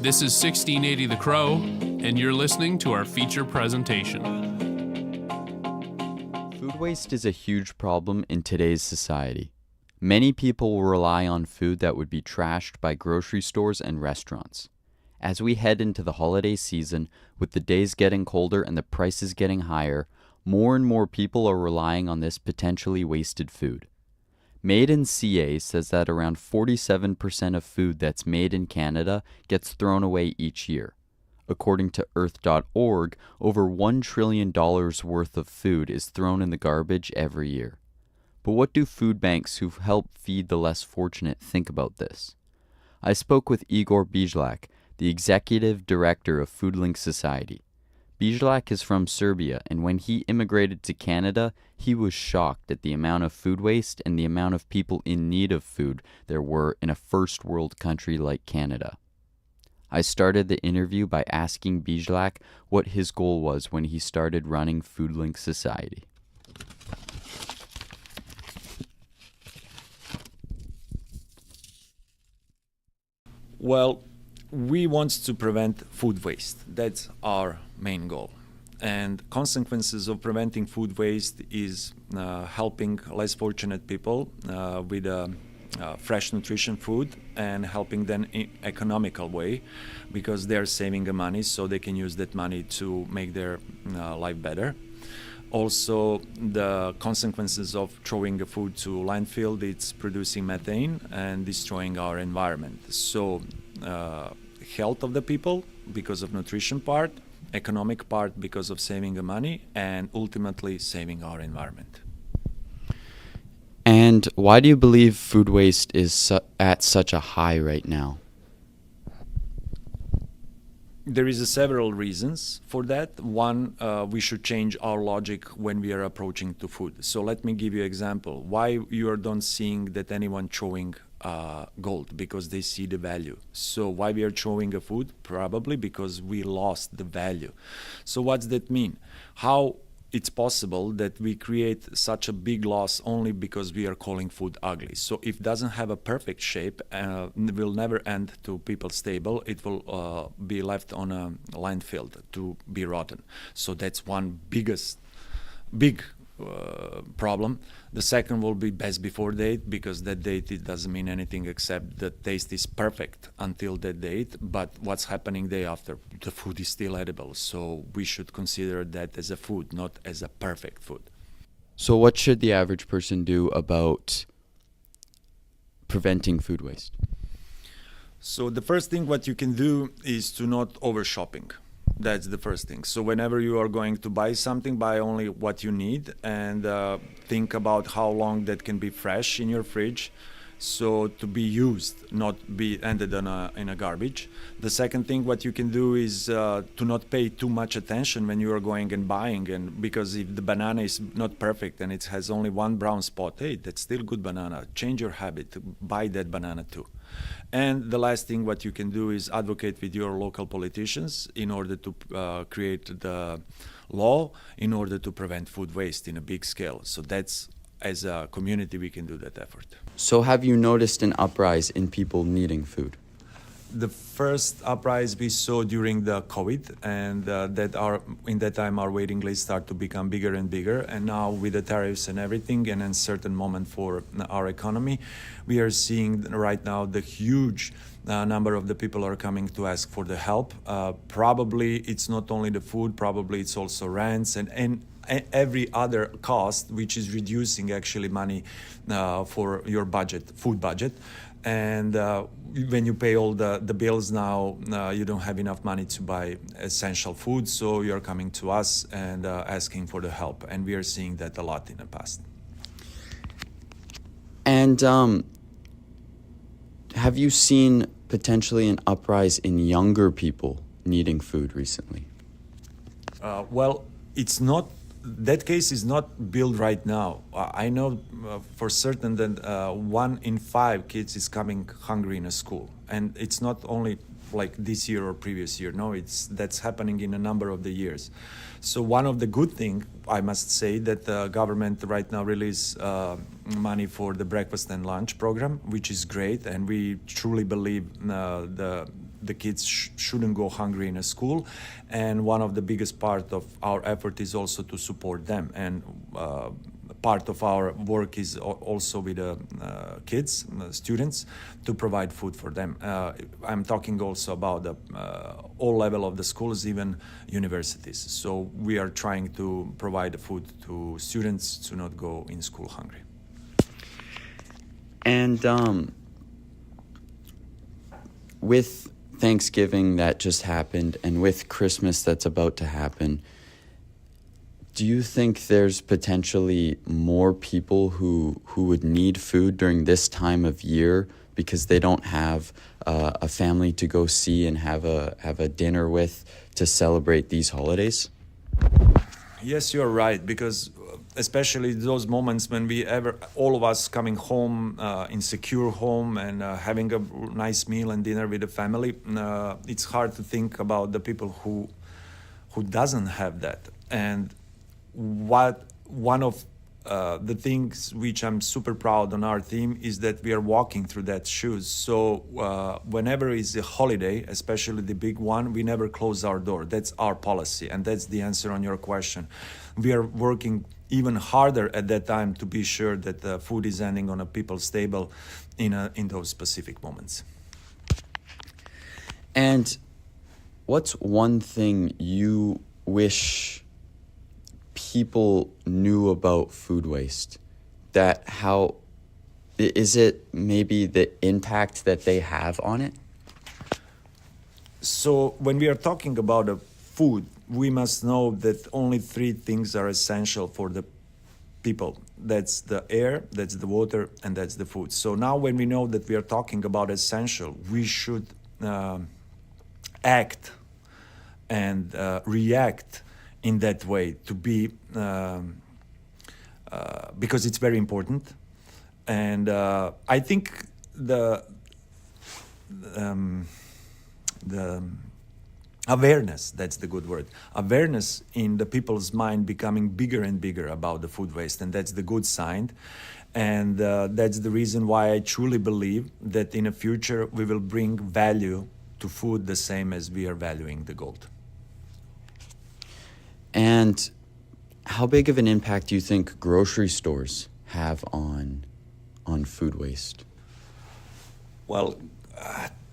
This is 1680 The Crow, and you're listening to our feature presentation. Food waste is a huge problem in today's society. Many people will rely on food that would be trashed by grocery stores and restaurants. As we head into the holiday season, with the days getting colder and the prices getting higher, more and more people are relying on this potentially wasted food. Made in CA says that around 47% of food that's made in Canada gets thrown away each year. According to Earth.org, over $1 trillion worth of food is thrown in the garbage every year. But what do food banks who help feed the less fortunate think about this? I spoke with Igor Bijlak, the executive director of FoodLink Society. Bijlak is from Serbia, and when he immigrated to Canada, he was shocked at the amount of food waste and the amount of people in need of food there were in a first world country like Canada. I started the interview by asking Bijlak what his goal was when he started running FoodLink Society. Well, we want to prevent food waste. That's our main goal. And consequences of preventing food waste is helping less fortunate people with fresh nutrition food and helping them in economical way because they're saving the money so they can use that money to make their life better. Also, the consequences of throwing the food to landfill, it's producing methane and destroying our environment. So, health of the people because of nutrition part, economic part because of saving the money, and ultimately saving our environment. And why do you believe food waste is at such a high right now? There is several reasons for that. One, we should change our logic when we are approaching to food. So let me give you an example. Why you don't seeing that anyone throwing gold? Because they see the value. So why we are throwing a food? Probably because we lost the value. So what's that mean? How it's possible that we create such a big loss only because we are calling food ugly. So if it doesn't have a perfect shape, it will never end to people's table. It will be left on a landfill to be rotten. So that's one big problem. The second will be best before date, because that date it doesn't mean anything except the taste is perfect until that date, but what's happening day after? The food is still edible, so we should consider that as a food, not as a perfect food. So what should the average person do about preventing food waste? So the first thing what you can do is to not over shopping. That's the first thing. So whenever you are going to buy something, buy only what you need and think about how long that can be fresh in your fridge. So to be used, not be ended in a garbage. The second thing what you can do is to not pay too much attention when you are going and buying, and because if the banana is not perfect and it has only one brown spot, hey, that's still good banana. Change your habit, buy that banana too. And the last thing what you can do is advocate with your local politicians in order to create the law in order to prevent food waste in a big scale. So that's, as a community, we can do that effort. So have you noticed an uprise in people needing food? The first uprise we saw during the COVID, and in that time our waiting lists start to become bigger and bigger. And now with the tariffs and everything, and uncertain moment for our economy, we are seeing right now the huge number of the people are coming to ask for the help. Probably it's not only the food, probably it's also rents and every other cost, which is reducing actually money for your budget, food budget. And when you pay all the bills now, you don't have enough money to buy essential food, so you're coming to us and asking for the help. And we are seeing that a lot in the past. And have you seen potentially an uprise in younger people needing food recently? Well, it's not. That case is not built right now. I know for certain that 1 in 5 kids is coming hungry in a school, and it's not only like this year or previous year. No, that's happening in a number of the years. So one of the good thing, I must say, that the government right now release money for the breakfast and lunch program, which is great, and we truly believe the the kids shouldn't go hungry in a school. And one of the biggest part of our effort is also to support them. And part of our work is also with kids, students, to provide food for them. I'm talking also about the all level of the schools, even universities. So we are trying to provide the food to students to not go in school hungry. And with Thanksgiving that just happened and with Christmas that's about to happen, do you think there's potentially more people who would need food during this time of year because they don't have a family to go see and have a dinner with to celebrate these holidays? Yes, you're right, because especially those moments when all of us coming home in secure home and having a nice meal and dinner with the family, it's hard to think about the people who doesn't have that. And one of the things which I'm super proud on our team is that we are walking through that shoes. So whenever is a holiday, especially the big one, we never close our door. That's our policy, and that's the answer on your question. We are working even harder at that time to be sure that the food is ending on a people's table in those specific moments. And what's one thing you wish people knew about food waste? How is it maybe the impact that they have on it? So when we are talking about food, we must know that only 3 things are essential for the people. That's the air, that's the water, and that's the food. So now when we know that we are talking about essential, we should act and react in that way to be because it's very important. And I think the awareness, that's the good word, awareness in the people's mind becoming bigger and bigger about the food waste, and that's the good sign. And that's the reason why I truly believe that in the future we will bring value to food the same as we are valuing the gold. And how big of an impact do you think grocery stores have on food waste? Well,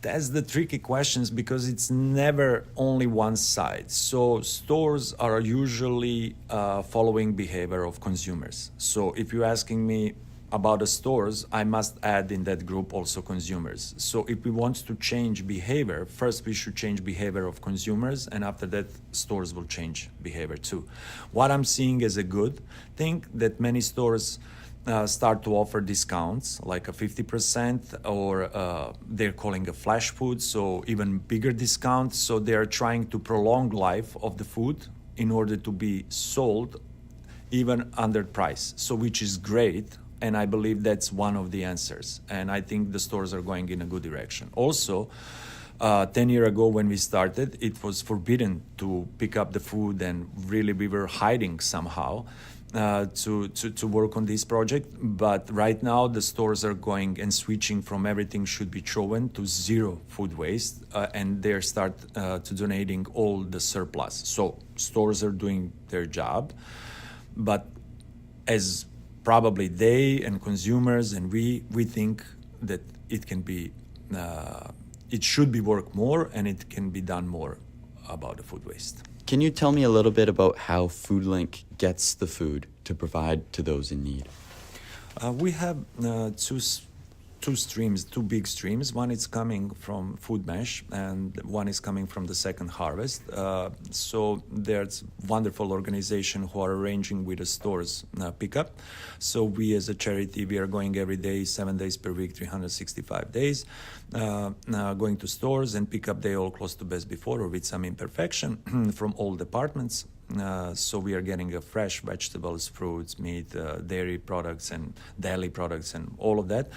that's the tricky questions, because it's never only one side. So stores are usually following behavior of consumers. So if you're asking me about the stores, I must add in that group also consumers. So if we want to change behavior, first we should change behavior of consumers, and after that stores will change behavior too. What I'm seeing as a good thing, that many stores start to offer discounts like a 50%, or they're calling a flash food, so even bigger discounts. So they are trying to prolong life of the food in order to be sold even under price, so which is great. And I believe that's one of the answers. And I think the stores are going in a good direction. Also, 10 years ago when we started, it was forbidden to pick up the food, and really we were hiding somehow to work on this project. But right now the stores are going and switching from everything should be thrown to zero food waste, and they start to donating all the surplus. So stores are doing their job, but as probably they and consumers and we think that it can be, it should be worked more, and it can be done more about the food waste. Can you tell me a little bit about how FoodLink gets the food to provide to those in need? We have two big streams. One is coming from Food Mesh, and one is coming from the Second Harvest. So there's wonderful organization who are arranging with the stores pickup. So we as a charity, we are going every day, 7 days per week, 365 days, going to stores and pick up. They all close to best before or with some imperfection from all departments. So we are getting fresh vegetables, fruits, meat, dairy products, and deli products, and all of that.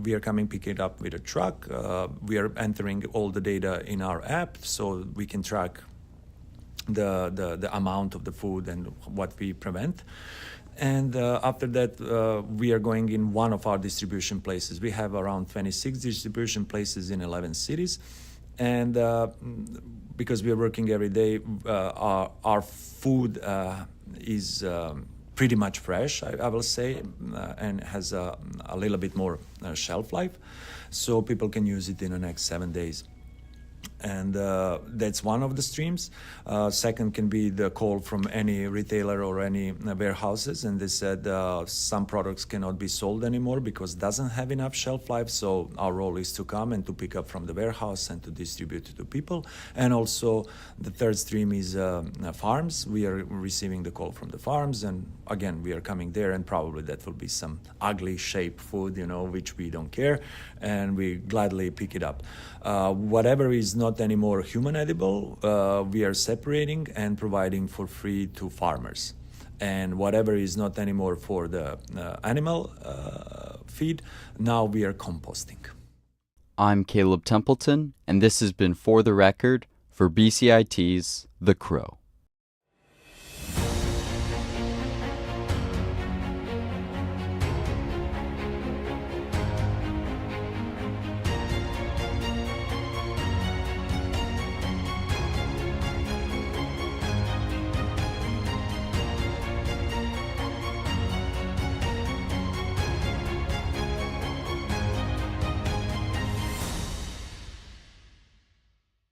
We are coming, pick it up with a truck. We are entering all the data in our app, so we can track the amount of the food and what we prevent. And after that, we are going in one of our distribution places. We have around 26 distribution places in 11 cities. And because we are working every day, our food is pretty much fresh, I will say, and has a little bit more shelf life, so people can use it in the next 7 days. And that's one of the streams. Second can be the call from any retailer or any warehouses, and they said some products cannot be sold anymore because it doesn't have enough shelf life. So our role is to come and to pick up from the warehouse and to distribute it to people. And also the third stream is farms. We are receiving the call from the farms, and again we are coming there, and probably that will be some ugly shaped food, which we don't care, and we gladly pick it up. Whatever is not anymore human edible, we are separating and providing for free to farmers. And whatever is not anymore for the animal feed, now we are composting. I'm Caleb Templeton, and this has been For the Record for BCIT's The Crow.